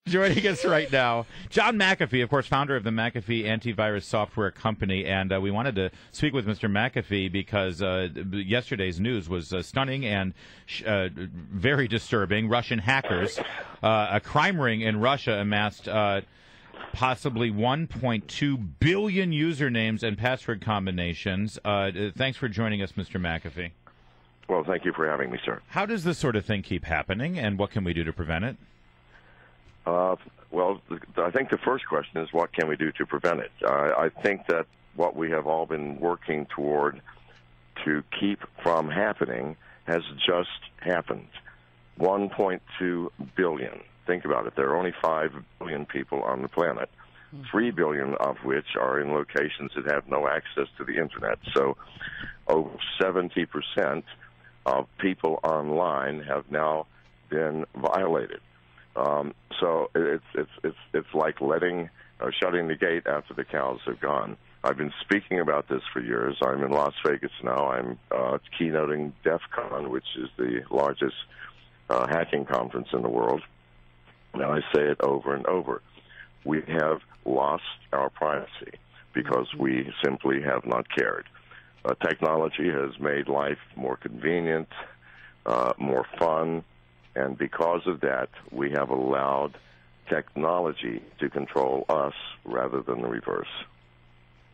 Joining us right now, John McAfee, of course, founder of the McAfee antivirus software company. And we wanted to speak with Mr. McAfee because yesterday's news was stunning and very disturbing. Russian hackers, a crime ring in Russia amassed possibly 1.2 billion usernames and password combinations. Thanks for joining us, Mr. McAfee. Well, thank you for having me, sir. How does this sort of thing keep happening, and what can we do to prevent it? Well, I think the first question is, what can we do to prevent it? I think that what we have all been working toward to keep from happening has just happened. 1.2 billion. Think about it. There are only 5 billion people on the planet, 3 billion of which are in locations that have no access to the Internet. So over 70% of people online have now been violated. So it's like shutting the gate after the cows have gone. I've been speaking about this for years. I'm in Las Vegas now. I'm keynoting DEF CON, which is the largest hacking conference in the world. And I say it over and over. We have lost our privacy because we simply have not cared. Technology has made life more convenient, more fun, and because of that, we have allowed technology to control us rather than the reverse.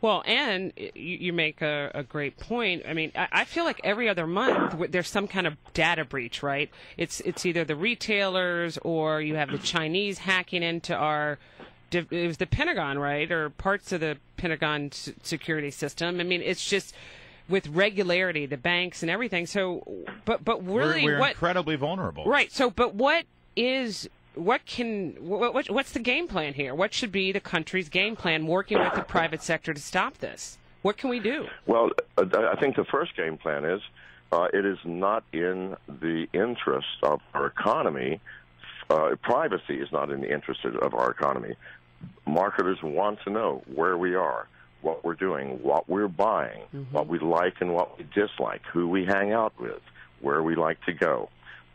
Well, and you make a great point. I mean, I feel like every other month there's some kind of data breach, right? It's either the retailers or you have the Chinese hacking into our, it was the Pentagon, right, or parts of the Pentagon security system. I mean, it's just with regularity, the banks and everything. So, but really, we're incredibly vulnerable, right? So, but what's the game plan here? What should be the country's game plan working with the private sector to stop this? What can we do? Well, I think the first game plan is it is not in the interest of our economy. Privacy is not in the interest of our economy. Marketers want to know where we are, what we're doing, what we're buying, what we like and what we dislike, who we hang out with, where we like to go.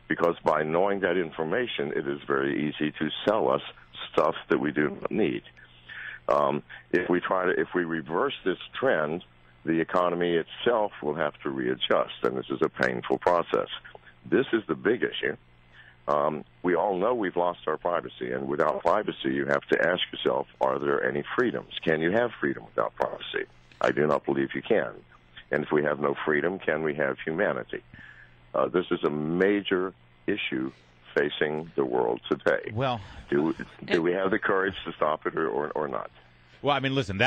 Because by knowing that information, it is very easy to sell us stuff that we do not need. If we reverse this trend, the economy itself will have to readjust, and this is a painful process. This is the big issue. We all know we've lost our privacy, and without privacy, you have to ask yourself, are there any freedoms? Can you have freedom without privacy? I do not believe you can. And if we have no freedom, can we have humanity? This is a major issue facing the world today. Well, do we have the courage to stop it or not? Well, I mean, listen,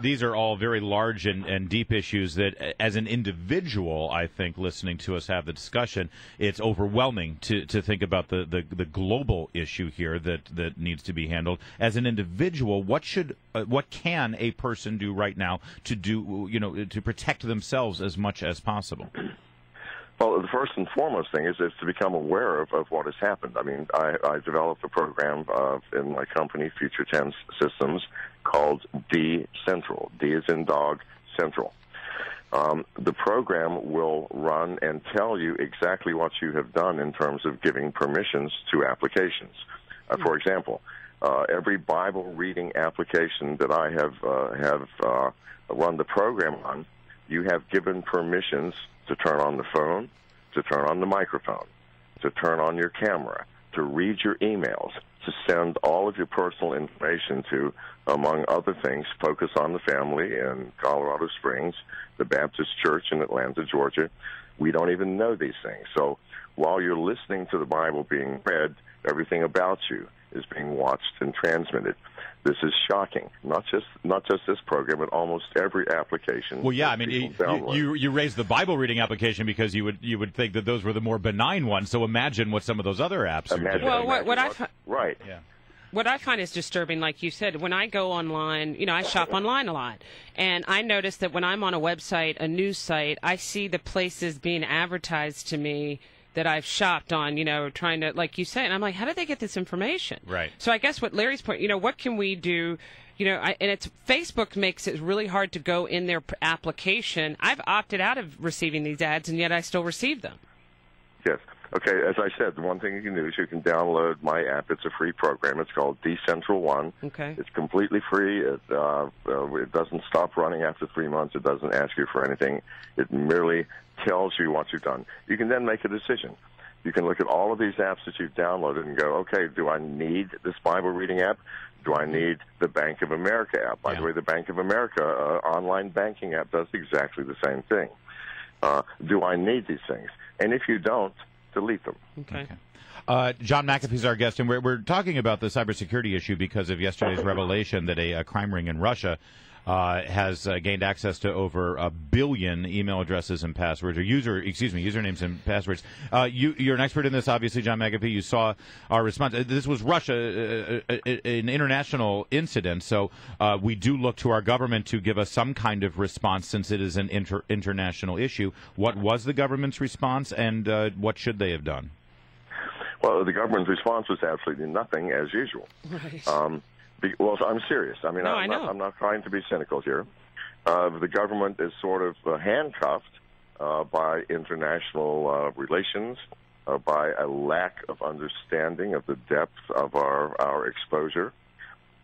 these are all very large and deep issues that, as an individual, I think, listening to us have the discussion, it's overwhelming to think about the global issue here that needs to be handled. As an individual, what can a person do right now to protect themselves as much as possible? Well, the first and foremost thing is to become aware of what has happened. I mean, I developed a program in my company, Future Tense Systems, called D Central. D is in dog, Central. The program will run and tell you exactly what you have done in terms of giving permissions to applications. For example, every Bible reading application that I have run the program on, you have given permissions to turn on the phone, to turn on the microphone, to turn on your camera, to read your emails, to send all of your personal information to, among other things, Focus on the Family in Colorado Springs, the Baptist Church in Atlanta, Georgia. We don't even know these things. So while you're listening to the Bible being read, everything about you is being watched and transmitted. This is shocking. Not just this program, but almost every application. Well, yeah, I mean, you raised the Bible reading application because you would think that those were the more benign ones. So imagine what some of those other apps are doing. Well, right. Yeah. What I find is disturbing, like you said, when I go online, I shop online a lot, and I notice that when I'm on a website, a news site, I see the places being advertised to me that I've shopped on, trying to, like you say, and I'm like, how did they get this information? Right. So I guess what Larry's point, what can we do? And Facebook makes it really hard to go in their application. I've opted out of receiving these ads, and yet I still receive them. Yes. Okay, as I said, the one thing you can do is you can download my app. It's a free program. It's called Decentral One. Okay. It's completely free. It doesn't stop running after 3 months. It doesn't ask you for anything. It merely tells you what you've done. You can then make a decision. You can look at all of these apps that you've downloaded and go, okay, do I need this Bible reading app? Do I need the Bank of America app? By the way, the Bank of America online banking app does exactly the same thing. Do I need these things? And if you don't, delete them. Okay. John McAfee is our guest, and we're talking about the cybersecurity issue because of yesterday's revelation that a crime ring in Russia has gained access to over 1 billion email addresses and passwords, or usernames and passwords. You're an expert in this, obviously, John McAfee. You saw our response. This was Russia, an international incident, so we do look to our government to give us some kind of response since it is an international issue. What was the government's response, and what should they have done? Well, the government's response was absolutely nothing, as usual. Right. Well, I'm serious. I mean, no, I'm not trying to be cynical here. The government is sort of handcuffed by international relations, by a lack of understanding of the depth of our exposure,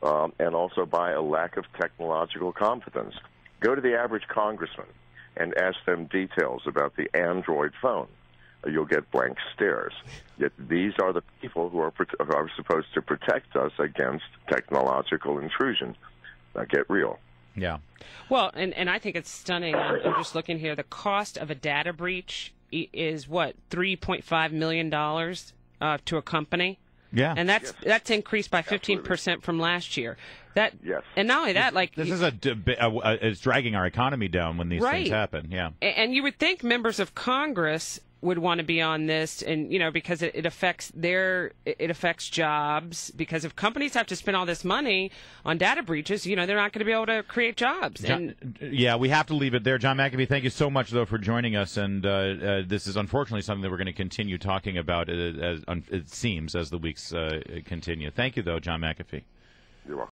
and also by a lack of technological competence. Go to the average congressman and ask them details about the Android phone. You'll get blank stares. Yet these are the people who are supposed to protect us against technological intrusion. Now get real. Yeah. Well, and I think it's stunning. I'm just looking here. The cost of a data breach is what, $3.5 million to a company? Yeah. And that's increased by 15% from last year. Yes. And not only that, this is it's dragging our economy down when these things happen. Yeah. And you would think members of Congress would want to be on this, and because it affects jobs. Because if companies have to spend all this money on data breaches, they're not going to be able to create jobs. Yeah, we have to leave it there. John McAfee, thank you so much, though, for joining us. And this is unfortunately something that we're going to continue talking about, it seems, as the weeks continue. Thank you, though, John McAfee.